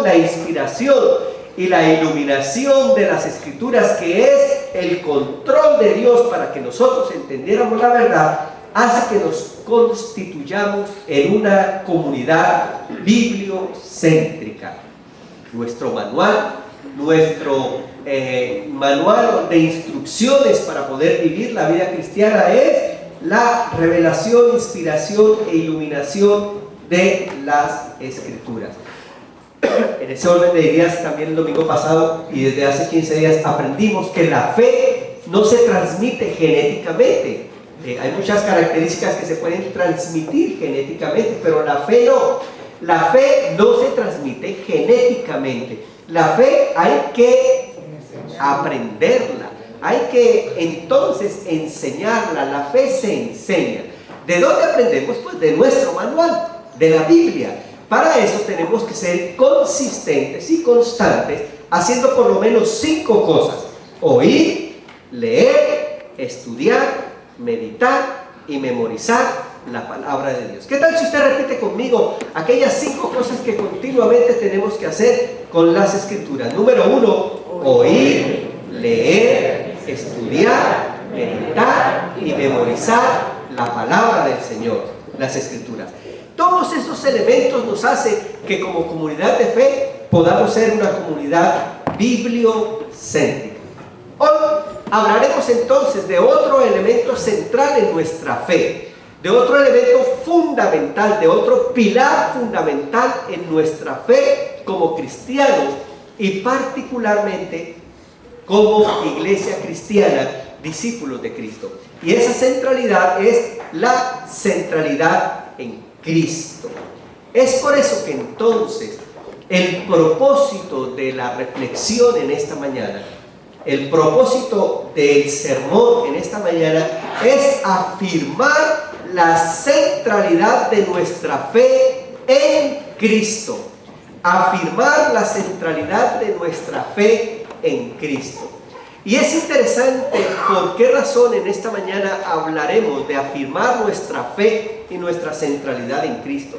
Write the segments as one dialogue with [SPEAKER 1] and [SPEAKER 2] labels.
[SPEAKER 1] la inspiración y la iluminación de las Escrituras, que es el control de Dios para que nosotros entendiéramos la verdad, hace que nos constituyamos en una comunidad bibliocéntrica. Nuestro manual de instrucciones para poder vivir la vida cristiana es la revelación, inspiración e iluminación de las Escrituras. En ese orden de ideas, también el domingo pasado y desde hace 15 días aprendimos que la fe no se transmite genéticamente. Hay muchas características que se pueden transmitir genéticamente, pero la fe no. La fe no se transmite genéticamente. La fe hay que aprenderla, hay que entonces enseñarla. La fe se enseña. ¿De dónde aprendemos? Pues de nuestro manual, de la Biblia. Para eso tenemos que ser consistentes y constantes, haciendo por lo menos 5 cosas: oír, leer, estudiar, meditar y memorizar la palabra de Dios. ¿Qué tal si usted repite conmigo aquellas 5 cosas que continuamente tenemos que hacer con las Escrituras? Número 1, oír, leer, estudiar, meditar y memorizar la palabra del Señor, las Escrituras. Todos esos elementos nos hacen que como comunidad de fe podamos ser una comunidad bibliocéntrica. Hoy hablaremos entonces de otro elemento central en nuestra fe, de otro elemento fundamental, de otro pilar fundamental en nuestra fe como cristianos y particularmente como iglesia cristiana, discípulos de Cristo. Y esa centralidad es la centralidad en Cristo. Es por eso que entonces el propósito de la reflexión en esta mañana, el propósito del sermón en esta mañana es afirmar la centralidad de nuestra fe en Cristo. Afirmar la centralidad de nuestra fe en Cristo. Y es interesante por qué razón en esta mañana hablaremos de afirmar nuestra fe y nuestra centralidad en Cristo.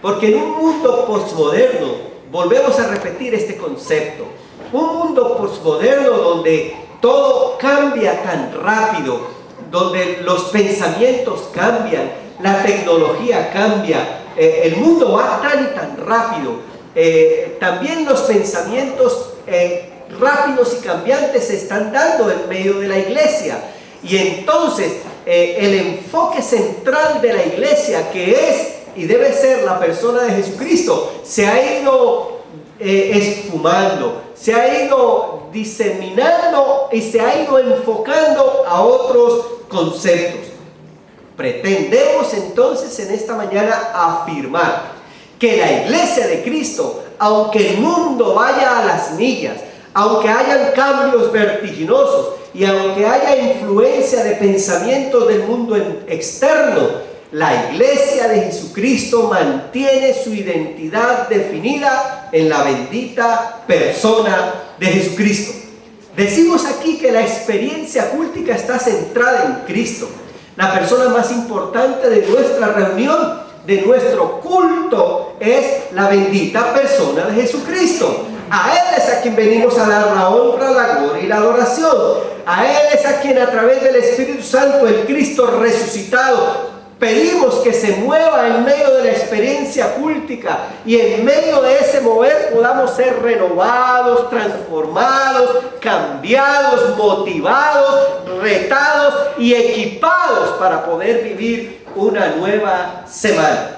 [SPEAKER 1] Porque en un mundo posmoderno, volvemos a repetir este concepto, un mundo posmoderno donde todo cambia tan rápido, donde los pensamientos cambian, la tecnología cambia, el mundo va tan y tan rápido, también los pensamientos rápidos y cambiantes se están dando en medio de la iglesia. Y entonces el enfoque central de la iglesia, que es y debe ser la persona de Jesucristo, se ha ido esfumando, se ha ido diseminando y se ha ido enfocando a otros conceptos. Pretendemos entonces en esta mañana afirmar que la iglesia de Cristo, aunque el mundo vaya a las millas, aunque hayan cambios vertiginosos y aunque haya influencia de pensamientos del mundo externo, la iglesia de Jesucristo mantiene su identidad definida en la bendita persona de Jesucristo. Decimos aquí que la experiencia cultica está centrada en Cristo, la persona más importante de nuestra reunión, de nuestro culto, es la bendita persona de Jesucristo. A Él es a quien venimos a dar la honra, la gloria y la adoración. A Él es a quien a través del Espíritu Santo, el Cristo resucitado, pedimos que se mueva en medio de la experiencia cultica y en medio de ese mover podamos ser renovados, transformados, cambiados, motivados, retados y equipados para poder vivir una nueva semana.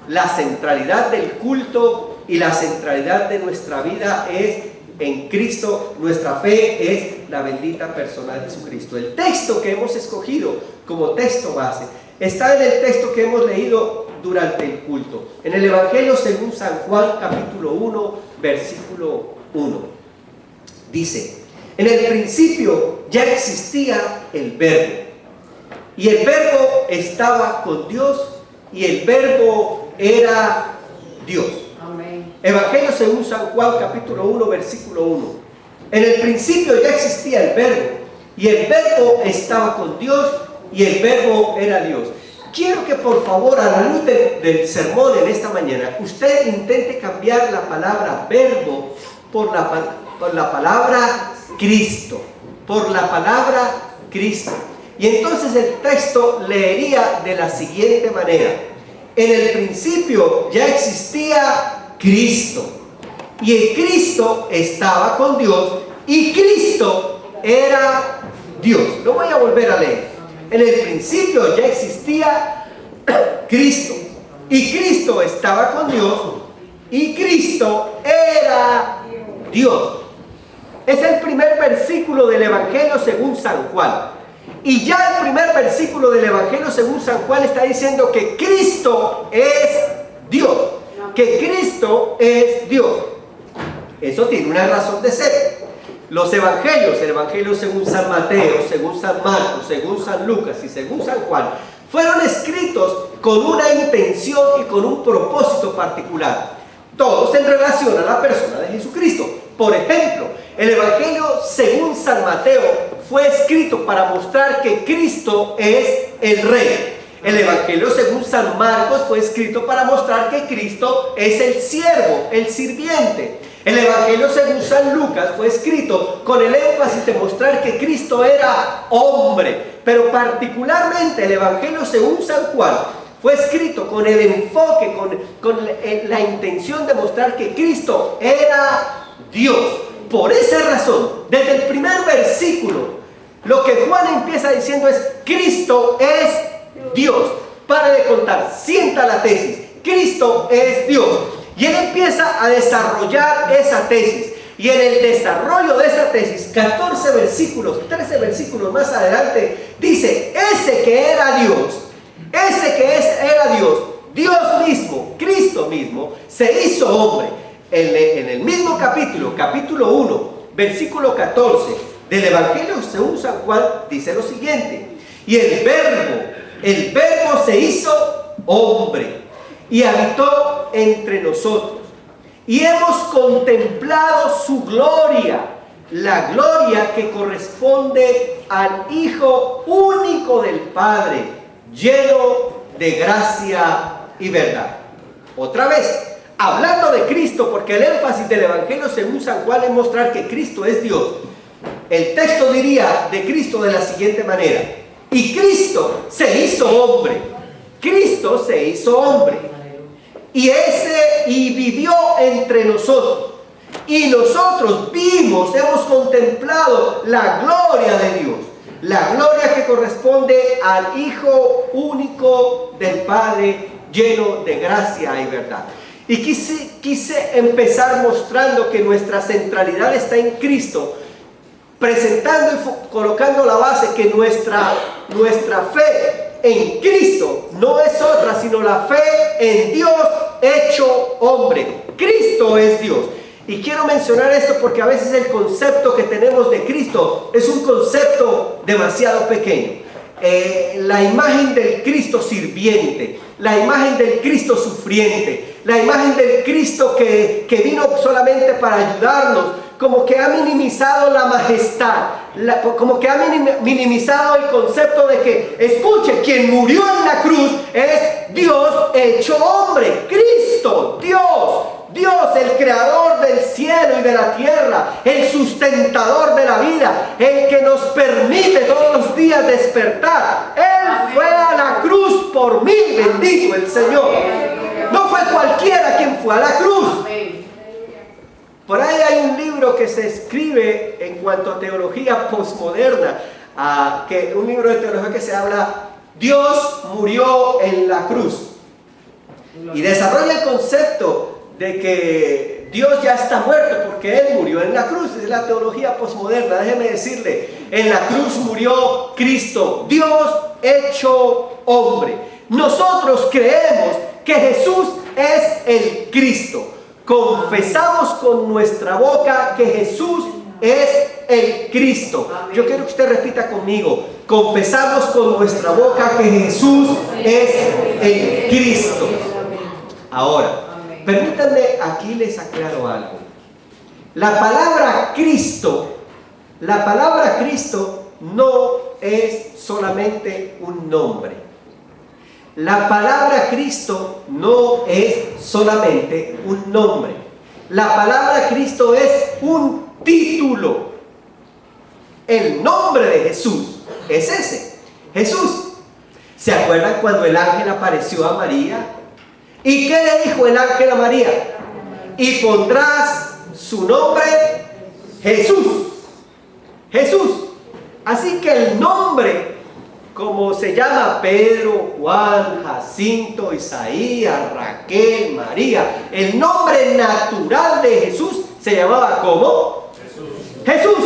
[SPEAKER 1] La centralidad del culto y la centralidad de nuestra vida es en Cristo. Nuestra fe es la bendita persona de Jesucristo. El texto que hemos escogido como texto base está en el texto que hemos leído durante el culto, en el Evangelio según San Juan, capítulo 1, versículo 1. Dice: en el principio ya existía el Verbo, y el Verbo estaba con Dios, y el Verbo era Dios. Amén. Evangelio según San Juan, capítulo 1, versículo 1. En el principio ya existía el Verbo, y el Verbo estaba con Dios, y el Verbo era Dios. quiero que por favor, a la luz del sermón en esta mañana, usted intente cambiar la palabra verbo por la palabra Cristo. Por la palabra Cristo. Y entonces el texto leería de la siguiente manera: en el principio ya existía Cristo, y el Cristo estaba con Dios, y Cristo era Dios. Lo voy a volver a leer. En el principio ya existía Cristo, y Cristo estaba con Dios, y Cristo era Dios. Es el primer versículo del Evangelio según San Juan. Y ya el primer versículo del Evangelio según San Juan está diciendo que Cristo es Dios. Que Cristo es Dios. Eso tiene una razón de ser. Los evangelios, el Evangelio según San Mateo, según San Marcos, según San Lucas y según San Juan, fueron escritos con una intención y con un propósito particular. Todos en relación a la persona de Jesucristo. Por ejemplo, el Evangelio según San Mateo fue escrito para mostrar que Cristo es el Rey. El Evangelio según San Marcos fue escrito para mostrar que Cristo es el siervo, el sirviente. El Evangelio según San Lucas fue escrito con el énfasis de mostrar que Cristo era hombre. Pero particularmente el Evangelio según San Juan fue escrito con el enfoque, con la intención de mostrar que Cristo era Dios. Por esa razón, desde el primer versículo, lo que Juan empieza diciendo es: Cristo es Dios. Pare de contar, sienta la tesis. Cristo es Dios. Y él empieza a desarrollar esa tesis. Y en el desarrollo de esa tesis, 14 versículos, 13 versículos más adelante, dice: ese que era Dios, era Dios, Dios mismo, Cristo mismo, se hizo hombre. En el mismo capítulo 1, versículo 14 del Evangelio según San Juan, dice lo siguiente: y el verbo se hizo hombre y habitó entre nosotros, y hemos contemplado su gloria, la gloria que corresponde al Hijo único del Padre, lleno de gracia y verdad. Otra vez, hablando de Cristo, porque el énfasis del Evangelio según San Juan es mostrar que Cristo es Dios. El texto diría de Cristo de la siguiente manera: y Cristo se hizo hombre. Cristo se hizo hombre. Y vivió entre nosotros. Y nosotros hemos contemplado la gloria de Dios. La gloria que corresponde al Hijo único del Padre, lleno de gracia y verdad. Y quise empezar mostrando que nuestra centralidad está en Cristo, presentando y colocando la base que nuestra fe en Cristo no es otra sino la fe en Dios hecho hombre. Cristo es Dios. Y quiero mencionar esto porque a veces el concepto que tenemos de Cristo es un concepto demasiado pequeño. La imagen del Cristo sirviente, la imagen del Cristo sufriente, la imagen del Cristo que vino solamente para ayudarnos, como que ha minimizado la majestad, como que ha minimizado el concepto de que, escuche, quien murió en la cruz es Dios hecho hombre, Cristo, Dios, el creador del cielo y de la tierra, el sustentador de la vida, el que nos permite todos los días despertar. Él fue a la cruz por mí, bendito el Señor. No fue cualquiera quien fue a la cruz. Por ahí hay un libro que se escribe en cuanto a teología posmoderna, un libro de teología que se habla Dios murió en la cruz, y desarrolla el concepto de que Dios ya está muerto porque Él murió en la cruz. Es la teología posmoderna. Déjeme decirle, en la cruz murió Cristo, Dios hecho hombre. Nosotros creemos que Jesús es el Cristo. Confesamos con nuestra boca que Jesús es el Cristo. Yo quiero que usted repita conmigo: confesamos con nuestra boca que Jesús es el Cristo. Ahora, permítanme, aquí les aclaro algo. La palabra Cristo no es solamente un nombre. la palabra Cristo no es solamente un nombre. La palabra Cristo es un título. El nombre de Jesús es ese, Jesús. ¿Se acuerdan cuando el ángel apareció a María? ¿Y qué le dijo el ángel a María? Y pondrás su nombre Jesús. Jesús. Así que el nombre, como se llama Pedro, Juan, Jacinto, Isaías, Raquel, María, el nombre natural de Jesús se llamaba ¿cómo? Jesús.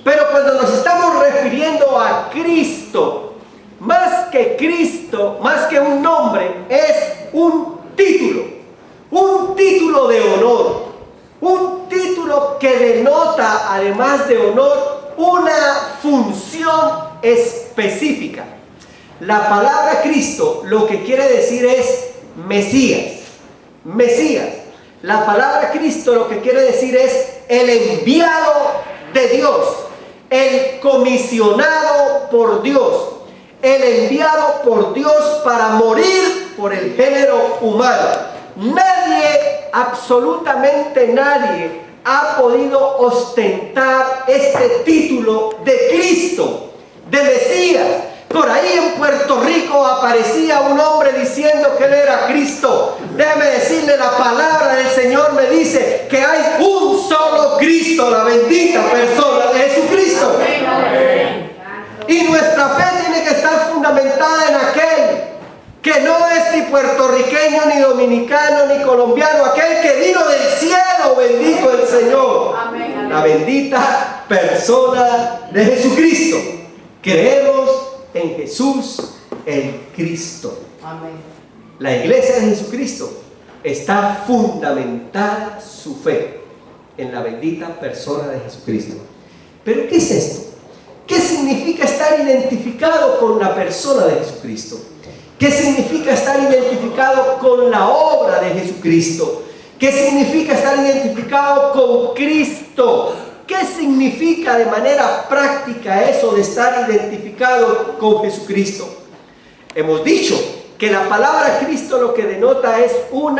[SPEAKER 1] Pero cuando nos estamos refiriendo a Cristo, más que Cristo, más que un nombre, es un título de honor, un título que denota, además de honor, una función específica. La palabra Cristo lo que quiere decir es Mesías. Mesías. La palabra Cristo lo que quiere decir es el enviado de Dios, el comisionado por Dios, el enviado por Dios para morir por el género humano. Nadie, absolutamente nadie, ha podido ostentar este título de Cristo, de Mesías. Por ahí en Puerto Rico aparecía un hombre diciendo que él era Cristo. Déjeme decirle, la palabra del Señor me dice que hay un solo Cristo, la bendita persona de Jesucristo. Y nuestra fe tiene que estar fundamentada en aquel que no es ni puertorriqueño, ni dominicano, ni colombiano, aquel que vino del cielo, bendito el Señor. La bendita persona de Jesucristo. Creemos en Jesús, el Cristo. La iglesia de Jesucristo está fundamentada su fe en la bendita persona de Jesucristo. ¿Pero qué es esto? ¿Qué significa estar identificado con la persona de Jesucristo? ¿Qué significa estar identificado con la obra de Jesucristo? ¿Qué significa estar identificado con Cristo? ¿Qué significa de manera práctica eso de estar identificado con Jesucristo? Hemos dicho que la palabra Cristo lo que denota es un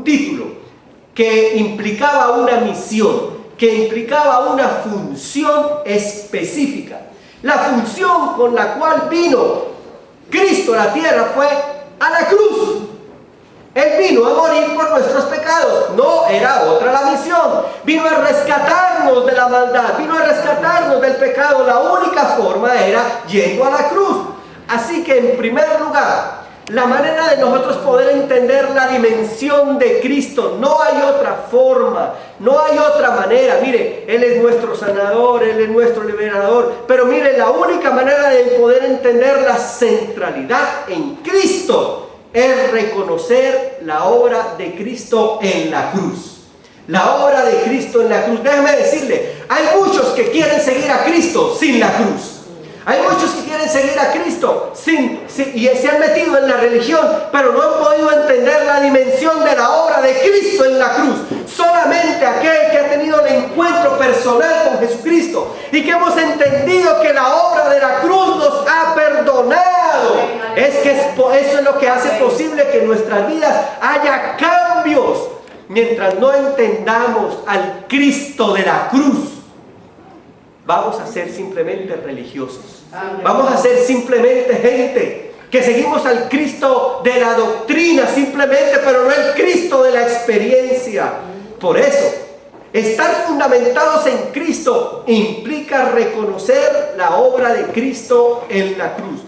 [SPEAKER 1] título que implicaba una misión, que implicaba una función específica. La función con la cual vino Cristo a la tierra fue a la cruz. Él vino a morir por nuestros pecados. No era otra la misión. Vino a rescatarnos de la maldad, vino a rescatarnos del pecado. La única forma era yendo a la cruz. Así que en primer lugar, la manera de nosotros poder entender la dimensión de Cristo, no hay otra forma, no hay otra manera. Mire, Él es nuestro sanador, Él es nuestro liberador, pero mire, la única manera de poder entender la centralidad en Cristo es reconocer la obra de Cristo en la cruz. La obra de Cristo en la cruz. Déjeme decirle, hay muchos que quieren seguir a Cristo sin la cruz. Hay muchos que quieren seguir a Cristo y se han metido en la religión, pero no han podido entender la dimensión de la obra de Cristo en la cruz. Solamente aquel que ha tenido el encuentro personal con Jesucristo y que hemos entendido que la obra de la cruz nos ha perdonado. Eso es lo que hace posible que en nuestras vidas haya cambios. Mientras no entendamos al Cristo de la cruz, vamos a ser simplemente religiosos. Vamos a ser simplemente gente que seguimos al Cristo de la doctrina simplemente, pero no el Cristo de la experiencia. Por eso, estar fundamentados en Cristo implica reconocer la obra de Cristo en la cruz.